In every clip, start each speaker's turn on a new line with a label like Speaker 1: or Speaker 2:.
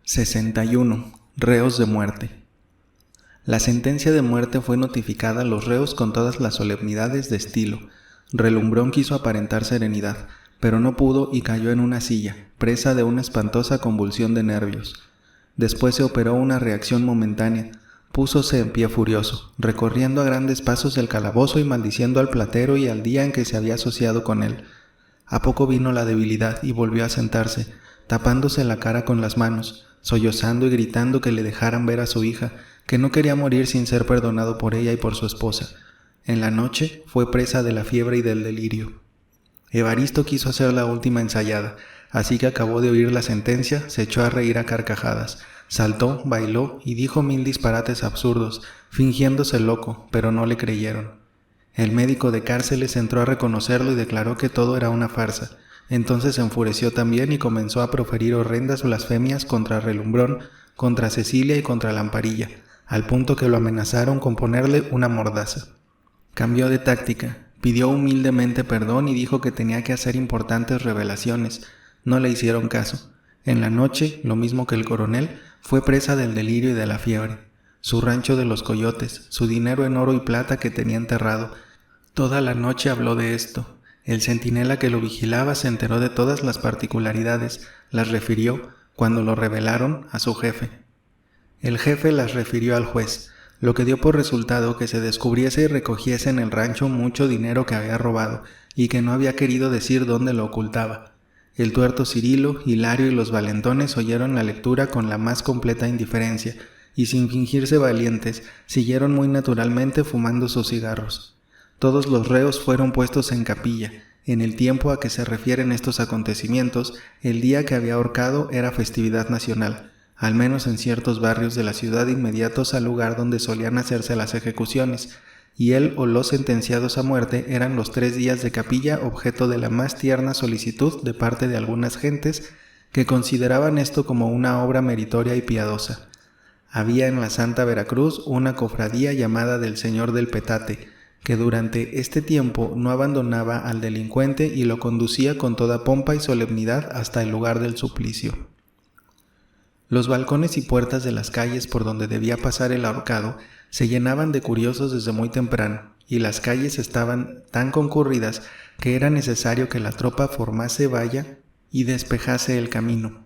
Speaker 1: 61. Reos de muerte. La sentencia de muerte fue notificada a los reos con todas las solemnidades de estilo. Relumbrón quiso aparentar serenidad, pero no pudo y cayó en una silla, presa de una espantosa convulsión de nervios. Después se operó una reacción momentánea. Púsose en pie furioso, recorriendo a grandes pasos el calabozo y maldiciendo al platero y al día en que se había asociado con él. A poco vino la debilidad y volvió a sentarse, tapándose la cara con las manos, sollozando y gritando que le dejaran ver a su hija, que no quería morir sin ser perdonado por ella y por su esposa. En la noche fue presa de la fiebre y del delirio. Evaristo quiso hacer la última ensayada, así que acabó de oír la sentencia, se echó a reír a carcajadas, saltó, bailó y dijo 1000 disparates absurdos, fingiéndose loco, pero no le creyeron. El médico de cárceles entró a reconocerlo y declaró que todo era una farsa. Entonces se enfureció también y comenzó a proferir horrendas blasfemias contra Relumbrón, contra Cecilia y contra Lamparilla, al punto que lo amenazaron con ponerle una mordaza. Cambió de táctica, pidió humildemente perdón y dijo que tenía que hacer importantes revelaciones. No le hicieron caso. En la noche, lo mismo que el coronel, fue presa del delirio y de la fiebre. Su rancho de los coyotes, su dinero en oro y plata que tenía enterrado. Toda la noche habló de esto. El centinela que lo vigilaba se enteró de todas las particularidades, las refirió, cuando lo revelaron, a su jefe. El jefe las refirió al juez, lo que dio por resultado que se descubriese y recogiese en el rancho mucho dinero que había robado y que no había querido decir dónde lo ocultaba. El tuerto Cirilo, Hilario y los valentones oyeron la lectura con la más completa indiferencia y sin fingirse valientes, siguieron muy naturalmente fumando sus cigarros. Todos los reos fueron puestos en capilla. En el tiempo a que se refieren estos acontecimientos, el día que había ahorcado era festividad nacional, al menos en ciertos barrios de la ciudad inmediatos al lugar donde solían hacerse las ejecuciones, y él o los sentenciados a muerte eran los 3 días de capilla objeto de la más tierna solicitud de parte de algunas gentes que consideraban esto como una obra meritoria y piadosa. Había en la Santa Veracruz una cofradía llamada del Señor del Petate, que durante este tiempo no abandonaba al delincuente y lo conducía con toda pompa y solemnidad hasta el lugar del suplicio. Los balcones y puertas de las calles por donde debía pasar el ahorcado se llenaban de curiosos desde muy temprano, y las calles estaban tan concurridas que era necesario que la tropa formase valla y despejase el camino.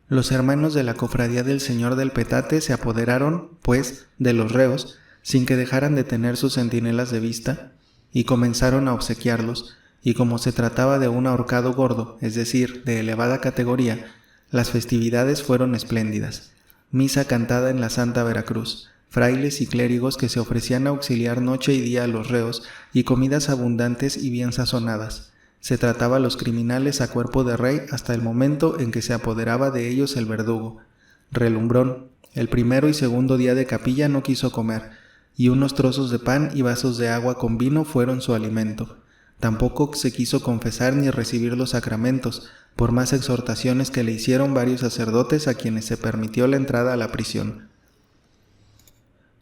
Speaker 1: Los hermanos de la cofradía del Señor del Petate se apoderaron, pues, de los reos, sin que dejaran de tener sus centinelas de vista, y comenzaron a obsequiarlos, y como se trataba de un ahorcado gordo, es decir, de elevada categoría, las festividades fueron espléndidas. Misa cantada en la Santa Veracruz, frailes y clérigos que se ofrecían a auxiliar noche y día a los reos, y comidas abundantes y bien sazonadas. Se trataba a los criminales a cuerpo de rey hasta el momento en que se apoderaba de ellos el verdugo. Relumbrón, el primero y segundo día de capilla no quiso comer, y unos trozos de pan y vasos de agua con vino fueron su alimento. Tampoco se quiso confesar ni recibir los sacramentos, por más exhortaciones que le hicieron varios sacerdotes a quienes se permitió la entrada a la prisión.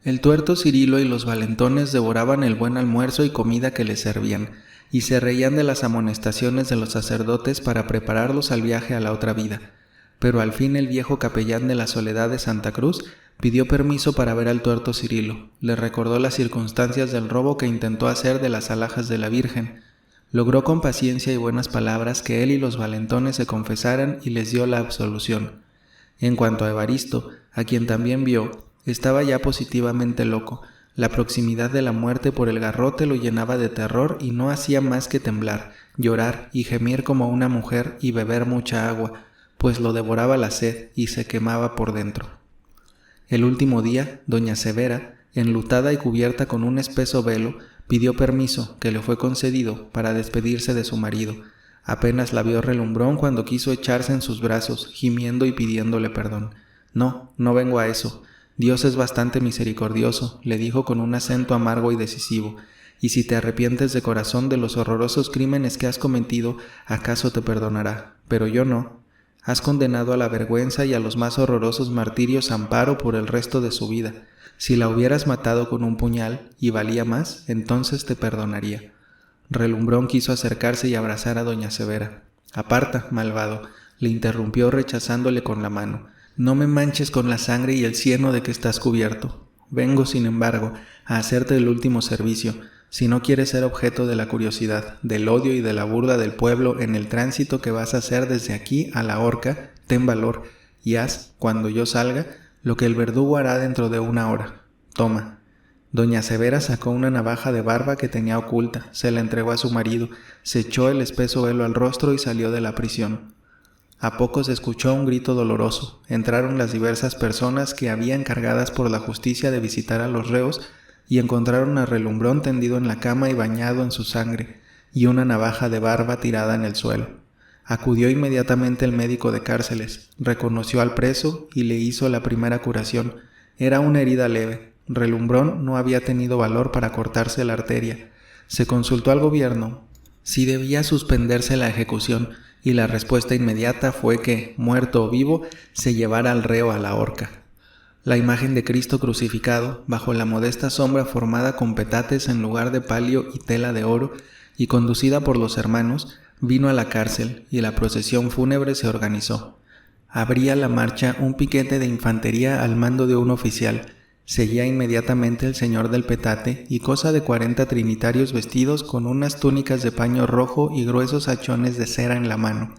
Speaker 1: El tuerto Cirilo y los valentones devoraban el buen almuerzo y comida que les servían, y se reían de las amonestaciones de los sacerdotes para prepararlos al viaje a la otra vida. Pero al fin el viejo capellán de la Soledad de Santa Cruz pidió permiso para ver al tuerto Cirilo, le recordó las circunstancias del robo que intentó hacer de las alhajas de la Virgen, logró con paciencia y buenas palabras que él y los valentones se confesaran y les dio la absolución. En cuanto a Evaristo, a quien también vio, estaba ya positivamente loco. La proximidad de la muerte por el garrote lo llenaba de terror y no hacía más que temblar, llorar y gemir como una mujer y beber mucha agua, pues lo devoraba la sed y se quemaba por dentro. El último día, doña Severa, enlutada y cubierta con un espeso velo, pidió permiso, que le fue concedido, para despedirse de su marido. Apenas la vio Relumbrón cuando quiso echarse en sus brazos, gimiendo y pidiéndole perdón. No vengo a eso. Dios es bastante misericordioso, le dijo con un acento amargo y decisivo, y si te arrepientes de corazón de los horrorosos crímenes que has cometido, acaso te perdonará, pero yo no. Has condenado a la vergüenza y a los más horrorosos martirios a Amparo por el resto de su vida. Si la hubieras matado con un puñal, y valía más, entonces te perdonaría. Relumbrón quiso acercarse y abrazar a doña Severa. Aparta, malvado, le interrumpió rechazándole con la mano. No me manches con la sangre y el cieno de que estás cubierto. Vengo, sin embargo, a hacerte el último servicio, si no quieres ser objeto de la curiosidad, del odio y de la burla del pueblo en el tránsito que vas a hacer desde aquí a la horca. Ten valor y haz, cuando yo salga, lo que el verdugo hará dentro de 1 hora. Toma». Doña Severa sacó una navaja de barba que tenía oculta, se la entregó a su marido, se echó el espeso velo al rostro y salió de la prisión. A poco se escuchó un grito doloroso. Entraron las diversas personas que había encargadas por la justicia de visitar a los reos y encontraron a Relumbrón tendido en la cama y bañado en su sangre, y una navaja de barba tirada en el suelo. Acudió inmediatamente el médico de cárceles, reconoció al preso y le hizo la primera curación. Era una herida leve. Relumbrón no había tenido valor para cortarse la arteria. Se consultó al gobierno si debía suspenderse la ejecución, y la respuesta inmediata fue que, muerto o vivo, se llevara al reo a la horca. La imagen de Cristo crucificado, bajo la modesta sombra formada con petates en lugar de palio y tela de oro, y conducida por los hermanos, vino a la cárcel, y la procesión fúnebre se organizó. Abría la marcha un piquete de infantería al mando de un oficial. Seguía inmediatamente el señor del petate y cosa de 40 trinitarios vestidos con unas túnicas de paño rojo y gruesos hachones de cera en la mano.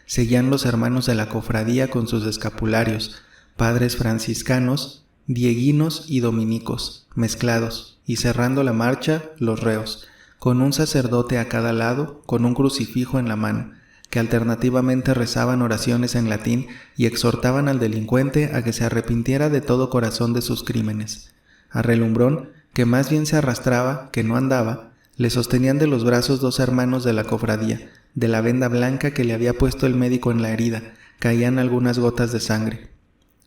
Speaker 1: Seguían los hermanos de la cofradía con sus escapularios, padres franciscanos, dieguinos y dominicos, mezclados, y cerrando la marcha, los reos, con un sacerdote a cada lado, con un crucifijo en la mano, que alternativamente rezaban oraciones en latín y exhortaban al delincuente a que se arrepintiera de todo corazón de sus crímenes. A Relumbrón, que más bien se arrastraba que no andaba, le sostenían de los brazos 2 hermanos de la cofradía. De la venda blanca que le había puesto el médico en la herida, caían algunas gotas de sangre.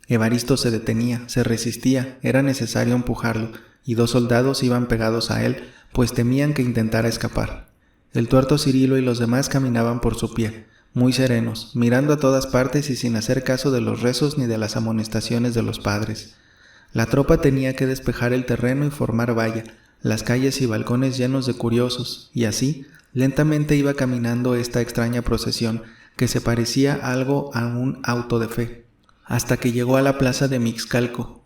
Speaker 1: Evaristo se detenía, se resistía, era necesario empujarlo, y 2 soldados iban pegados a él, pues temían que intentara escapar. El tuerto Cirilo y los demás caminaban por su pie, muy serenos, mirando a todas partes y sin hacer caso de los rezos ni de las amonestaciones de los padres. La tropa tenía que despejar el terreno y formar valla, las calles y balcones llenos de curiosos, y así, lentamente iba caminando esta extraña procesión, que se parecía algo a un auto de fe, hasta que llegó a la plaza de Mixcalco,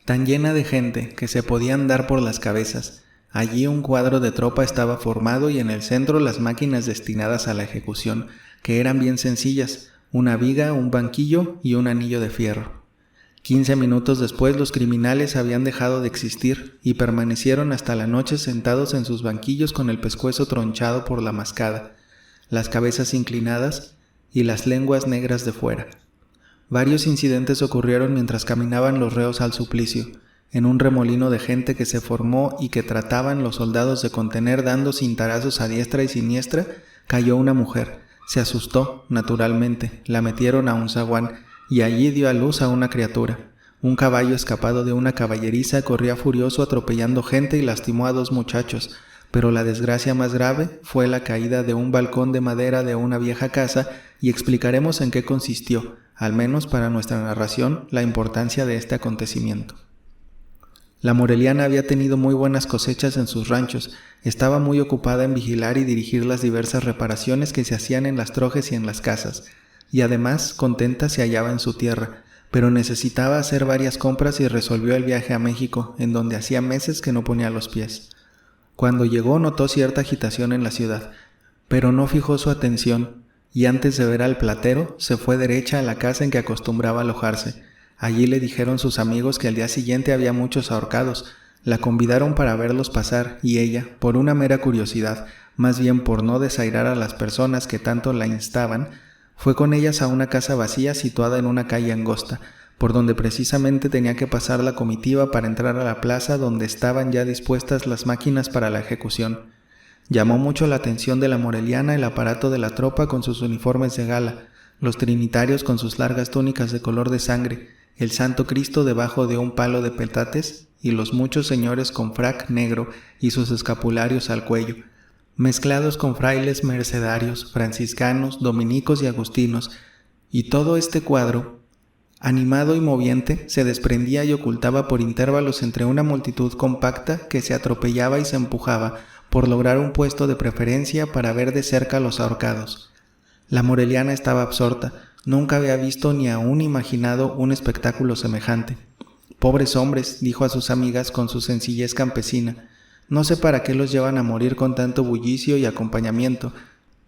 Speaker 1: tan llena de gente que se podía andar por las cabezas. Allí un cuadro de tropa estaba formado y en el centro las máquinas destinadas a la ejecución, que eran bien sencillas, una viga, un banquillo y un anillo de fierro. 15 minutos después los criminales habían dejado de existir y permanecieron hasta la noche sentados en sus banquillos con el pescuezo tronchado por la mascada, las cabezas inclinadas y las lenguas negras de fuera. Varios incidentes ocurrieron mientras caminaban los reos al suplicio. En un remolino de gente que se formó y que trataban los soldados de contener dando cintarazos a diestra y siniestra, cayó una mujer. Se asustó, naturalmente, la metieron a un zaguán y allí dio a luz a una criatura. Un caballo escapado de una caballeriza corría furioso atropellando gente y lastimó a 2 muchachos, pero la desgracia más grave fue la caída de un balcón de madera de una vieja casa y explicaremos en qué consistió, al menos para nuestra narración, la importancia de este acontecimiento. La moreliana había tenido muy buenas cosechas en sus ranchos, estaba muy ocupada en vigilar y dirigir las diversas reparaciones que se hacían en las trojes y en las casas, y además contenta se hallaba en su tierra, pero necesitaba hacer varias compras y resolvió el viaje a México, en donde hacía meses que no ponía los pies. Cuando llegó notó cierta agitación en la ciudad, pero no fijó su atención, y antes de ver al platero, se fue derecha a la casa en que acostumbraba alojarse. Allí le dijeron sus amigos que al día siguiente había muchos ahorcados. La convidaron para verlos pasar y ella, por una mera curiosidad, más bien por no desairar a las personas que tanto la instaban, fue con ellas a una casa vacía situada en una calle angosta, por donde precisamente tenía que pasar la comitiva para entrar a la plaza donde estaban ya dispuestas las máquinas para la ejecución. Llamó mucho la atención de la moreliana el aparato de la tropa con sus uniformes de gala, los trinitarios con sus largas túnicas de color de sangre, el Santo Cristo debajo de un palo de petates y los muchos señores con frac negro y sus escapularios al cuello, mezclados con frailes mercedarios, franciscanos, dominicos y agustinos, y todo este cuadro, animado y moviente, se desprendía y ocultaba por intervalos entre una multitud compacta que se atropellaba y se empujaba por lograr un puesto de preferencia para ver de cerca los ahorcados. La moreliana estaba absorta, Nunca había visto ni aún imaginado un espectáculo semejante. «Pobres hombres», dijo a sus amigas con su sencillez campesina, «no sé para qué los llevan a morir con tanto bullicio y acompañamiento,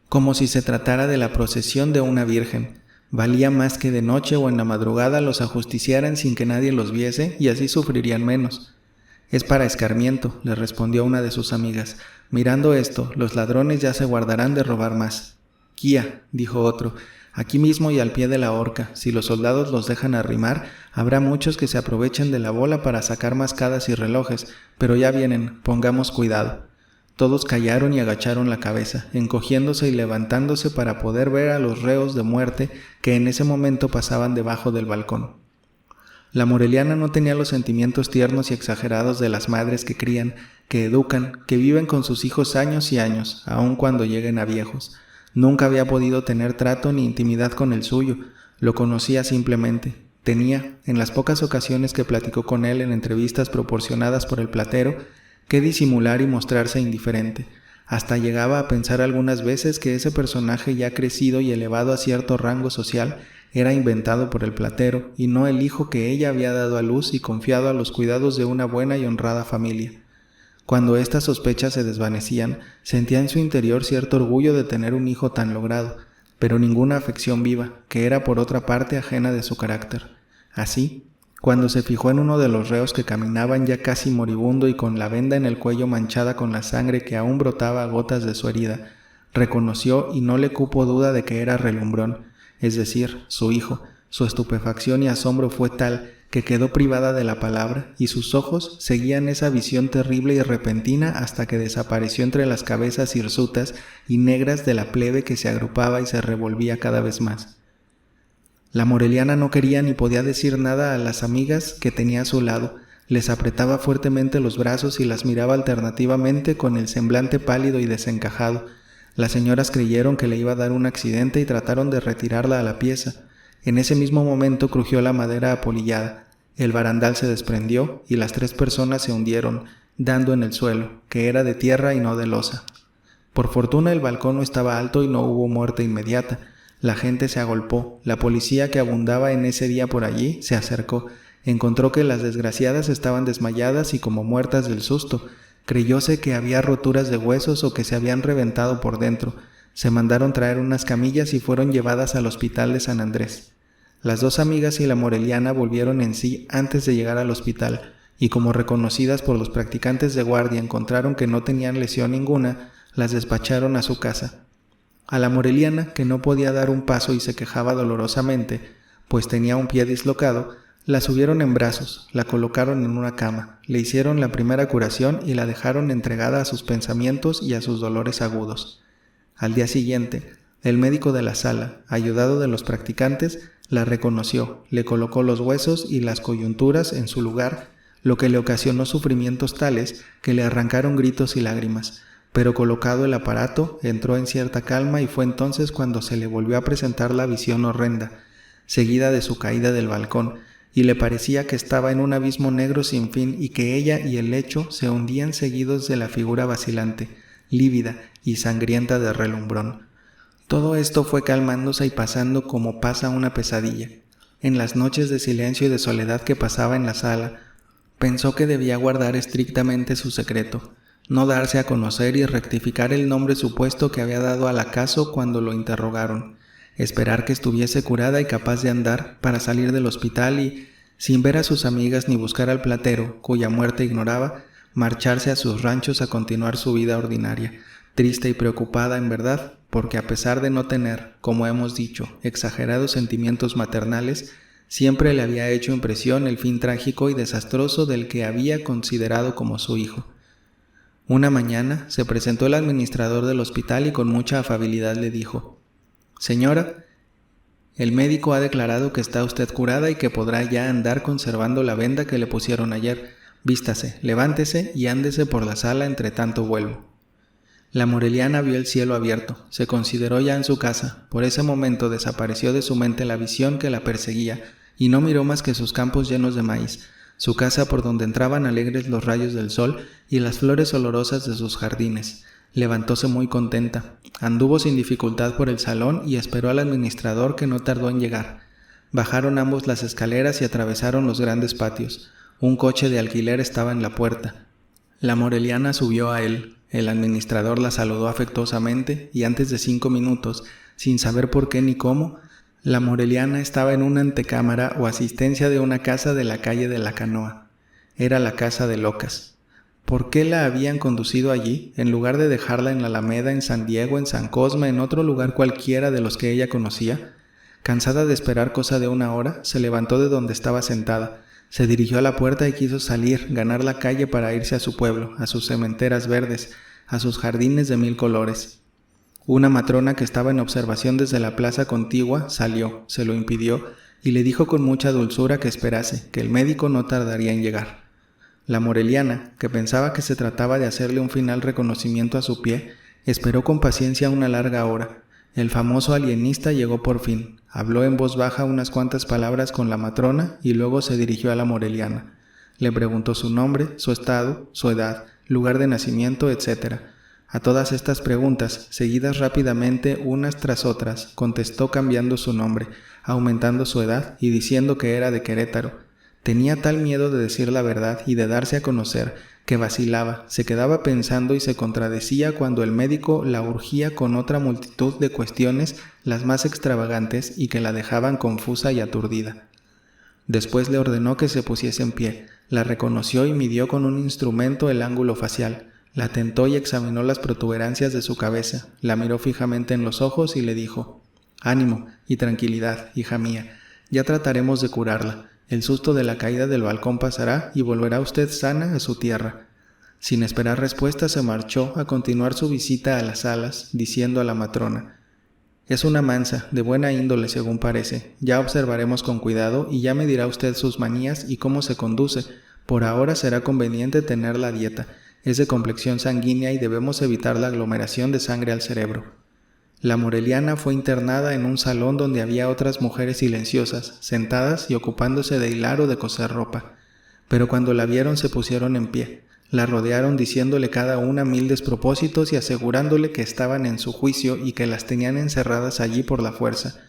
Speaker 1: como si se tratara de la procesión de una virgen. Valía más que de noche o en la madrugada los ajusticiaran sin que nadie los viese y así sufrirían menos». «Es para escarmiento», le respondió una de sus amigas. «Mirando esto, los ladrones ya se guardarán de robar más». «Quía», dijo otro, «aquí mismo y al pie de la horca, si los soldados los dejan arrimar, habrá muchos que se aprovechen de la bola para sacar mascadas y relojes, pero ya vienen, pongamos cuidado». Todos callaron y agacharon la cabeza, encogiéndose y levantándose para poder ver a los reos de muerte que en ese momento pasaban debajo del balcón. La moreliana no tenía los sentimientos tiernos y exagerados de las madres que crían, que educan, que viven con sus hijos años y años, aun cuando lleguen a viejos. Nunca había podido tener trato ni intimidad con el suyo, lo conocía simplemente. Tenía, en las pocas ocasiones que platicó con él en entrevistas proporcionadas por el platero, que disimular y mostrarse indiferente. Hasta llegaba a pensar algunas veces que ese personaje ya crecido y elevado a cierto rango social era inventado por el platero y no el hijo que ella había dado a luz y confiado a los cuidados de una buena y honrada familia. Cuando estas sospechas se desvanecían, sentía en su interior cierto orgullo de tener un hijo tan logrado, pero ninguna afección viva, que era por otra parte ajena de su carácter. Así, cuando se fijó en uno de los reos que caminaban ya casi moribundo y con la venda en el cuello manchada con la sangre que aún brotaba a gotas de su herida, reconoció y no le cupo duda de que era Relumbrón, es decir, su hijo. Su estupefacción y asombro fue tal que quedó privada de la palabra y sus ojos seguían esa visión terrible y repentina hasta que desapareció entre las cabezas hirsutas y negras de la plebe que se agrupaba y se revolvía cada vez más. La moreliana no quería ni podía decir nada a las amigas que tenía a su lado. Les apretaba fuertemente los brazos y las miraba alternativamente con el semblante pálido y desencajado. Las señoras creyeron que le iba a dar un accidente y trataron de retirarla a la pieza. En ese mismo momento crujió la madera apolillada. El barandal se desprendió y las 3 personas se hundieron, dando en el suelo, que era de tierra y no de losa. Por fortuna el balcón no estaba alto y no hubo muerte inmediata. La gente se agolpó. La policía que abundaba en ese día por allí se acercó. Encontró que las desgraciadas estaban desmayadas y como muertas del susto. Creyóse que había roturas de huesos o que se habían reventado por dentro. Se mandaron traer unas camillas y fueron llevadas al hospital de San Andrés. Las 2 amigas y la moreliana volvieron en sí antes de llegar al hospital, y como reconocidas por los practicantes de guardia encontraron que no tenían lesión ninguna, las despacharon a su casa. A la moreliana, que no podía dar un paso y se quejaba dolorosamente, pues tenía un pie dislocado, la subieron en brazos, la colocaron en una cama, le hicieron la primera curación y la dejaron entregada a sus pensamientos y a sus dolores agudos. Al día siguiente, el médico de la sala, ayudado de los practicantes, la reconoció, le colocó los huesos y las coyunturas en su lugar, lo que le ocasionó sufrimientos tales que le arrancaron gritos y lágrimas. Pero colocado el aparato, entró en cierta calma y fue entonces cuando se le volvió a presentar la visión horrenda, seguida de su caída del balcón, y le parecía que estaba en un abismo negro sin fin y que ella y el lecho se hundían seguidos de la figura vacilante, lívida y sangrienta de Relumbrón. Todo esto fue calmándose y pasando como pasa una pesadilla. En las noches de silencio y de soledad que pasaba en la sala, pensó que debía guardar estrictamente su secreto, no darse a conocer y rectificar el nombre supuesto que había dado al acaso cuando lo interrogaron, esperar que estuviese curada y capaz de andar para salir del hospital y, sin ver a sus amigas ni buscar al platero, cuya muerte ignoraba, marcharse a sus ranchos a continuar su vida ordinaria, triste y preocupada en verdad, porque a pesar de no tener, como hemos dicho, exagerados sentimientos maternales, siempre le había hecho impresión el fin trágico y desastroso del que había considerado como su hijo. Una mañana se presentó el administrador del hospital y con mucha afabilidad le dijo: «Señora, el médico ha declarado que está usted curada y que podrá ya andar conservando la venda que le pusieron ayer. Vístase, levántese y ándese por la sala entre tanto vuelvo». La moreliana vio el cielo abierto, se consideró ya en su casa. Por ese momento desapareció de su mente la visión que la perseguía y no miró más que sus campos llenos de maíz, su casa por donde entraban alegres los rayos del sol y las flores olorosas de sus jardines. Levantóse muy contenta. Anduvo sin dificultad por el salón y esperó al administrador, que no tardó en llegar. Bajaron ambos las escaleras y atravesaron los grandes patios. Un coche de alquiler estaba en la puerta. La moreliana subió a él. El administrador la saludó afectuosamente y antes de 5 minutos, sin saber por qué ni cómo, la moreliana estaba en una antecámara o asistencia de una casa de la calle de la Canoa. Era la casa de Locas. ¿Por qué la habían conducido allí, en lugar de dejarla en la Alameda, en San Diego, en San Cosme, en otro lugar cualquiera de los que ella conocía? Cansada de esperar cosa de 1 hora, se levantó de donde estaba sentada, se dirigió a la puerta y quiso salir, ganar la calle para irse a su pueblo, a sus sementeras verdes, a sus jardines de 1000 colores. Una matrona que estaba en observación desde la plaza contigua salió, se lo impidió y le dijo con mucha dulzura que esperase, que el médico no tardaría en llegar. La moreliana, que pensaba que se trataba de hacerle un final reconocimiento a su pie, esperó con paciencia una larga hora. El famoso alienista llegó por fin, habló en voz baja unas cuantas palabras con la matrona y luego se dirigió a la moreliana. Le preguntó su nombre, su estado, su edad, lugar de nacimiento, etc. A todas estas preguntas, seguidas rápidamente unas tras otras, contestó cambiando su nombre, aumentando su edad y diciendo que era de Querétaro. Tenía tal miedo de decir la verdad y de darse a conocer que vacilaba, se quedaba pensando y se contradecía cuando el médico la urgía con otra multitud de cuestiones, las más extravagantes y que la dejaban confusa y aturdida. Después le ordenó que se pusiese en pie, la reconoció y midió con un instrumento el ángulo facial, la tentó y examinó las protuberancias de su cabeza, la miró fijamente en los ojos y le dijo: «Ánimo y tranquilidad, hija mía, ya trataremos de curarla. El susto de la caída del balcón pasará y volverá usted sana a su tierra». Sin esperar respuesta se marchó a continuar su visita a las salas, diciendo a la matrona: «Es una mansa, de buena índole según parece. Ya observaremos con cuidado y ya me dirá usted sus manías y cómo se conduce. Por ahora será conveniente tener la dieta. Es de complexión sanguínea y debemos evitar la aglomeración de sangre al cerebro». La moreliana fue internada en un salón donde había otras mujeres silenciosas, sentadas y ocupándose de hilar o de coser ropa. Pero cuando la vieron se pusieron en pie. La rodearon diciéndole cada una 1000 despropósitos y asegurándole que estaban en su juicio y que las tenían encerradas allí por la fuerza.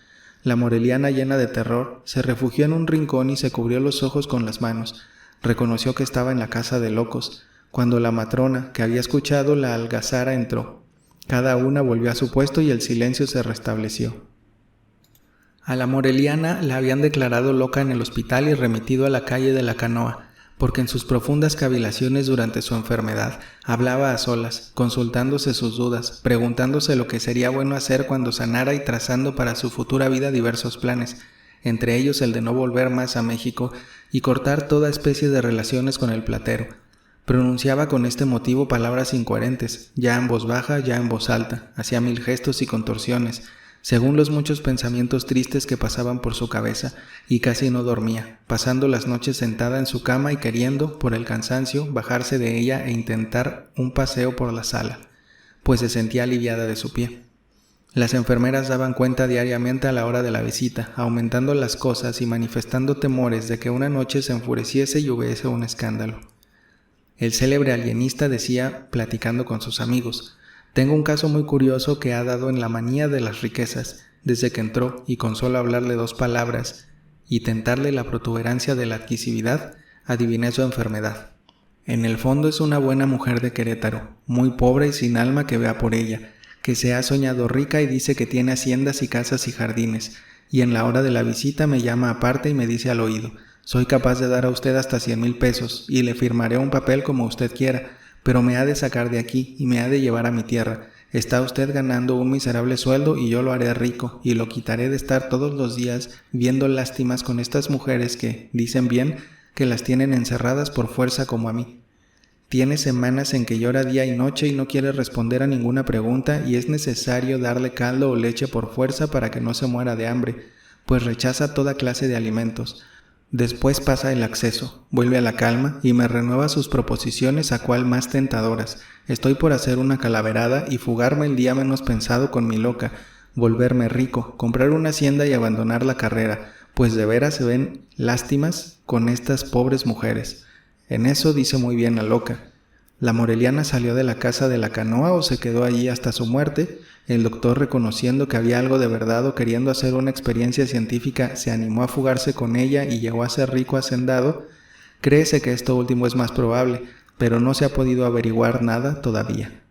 Speaker 1: La moreliana, llena de terror, se refugió en un rincón y se cubrió los ojos con las manos. Reconoció que estaba en la casa de Locos. Cuando la matrona, que había escuchado la algazara, entró. Cada una volvió a su puesto y el silencio se restableció. A la moreliana la habían declarado loca en el hospital y remitido a la calle de la Canoa, porque en sus profundas cavilaciones durante su enfermedad hablaba a solas, consultándose sus dudas, preguntándose lo que sería bueno hacer cuando sanara y trazando para su futura vida diversos planes, entre ellos el de no volver más a México y cortar toda especie de relaciones con el platero. Pronunciaba con este motivo palabras incoherentes, ya en voz baja, ya en voz alta, hacía 1000 gestos y contorsiones, según los muchos pensamientos tristes que pasaban por su cabeza, y casi no dormía, pasando las noches sentada en su cama y queriendo, por el cansancio, bajarse de ella e intentar un paseo por la sala, pues se sentía aliviada de su pie. Las enfermeras daban cuenta diariamente a la hora de la visita, aumentando las cosas y manifestando temores de que una noche se enfureciese y hubiese un escándalo. El célebre alienista decía, platicando con sus amigos: «Tengo un caso muy curioso que ha dado en la manía de las riquezas, desde que entró, y con solo hablarle 2 palabras y tentarle la protuberancia de la adquisividad, adiviné su enfermedad. En el fondo es una buena mujer de Querétaro, muy pobre y sin alma que vea por ella, que se ha soñado rica y dice que tiene haciendas y casas y jardines, y en la hora de la visita me llama aparte y me dice al oído: «Soy capaz de dar a usted hasta 100,000 pesos y le firmaré un papel como usted quiera, pero me ha de sacar de aquí y me ha de llevar a mi tierra. Está usted ganando un miserable sueldo y yo lo haré rico y lo quitaré de estar todos los días viendo lástimas con estas mujeres que, dicen bien, que las tienen encerradas por fuerza como a mí. Tiene semanas en que llora día y noche y no quiere responder a ninguna pregunta y es necesario darle caldo o leche por fuerza para que no se muera de hambre, pues rechaza toda clase de alimentos. Después pasa el acceso, vuelve a la calma y me renueva sus proposiciones a cual más tentadoras. Estoy por hacer una calaverada y fugarme el día menos pensado con mi loca, volverme rico, comprar una hacienda y abandonar la carrera, pues de veras se ven lástimas con estas pobres mujeres. En eso dice muy bien la loca. ¿La moreliana salió de la casa de la canoa o se quedó allí hasta su muerte? El doctor, reconociendo que había algo de verdad o queriendo hacer una experiencia científica, se animó a fugarse con ella y llegó a ser rico hacendado. Créese que esto último es más probable, pero no se ha podido averiguar nada todavía.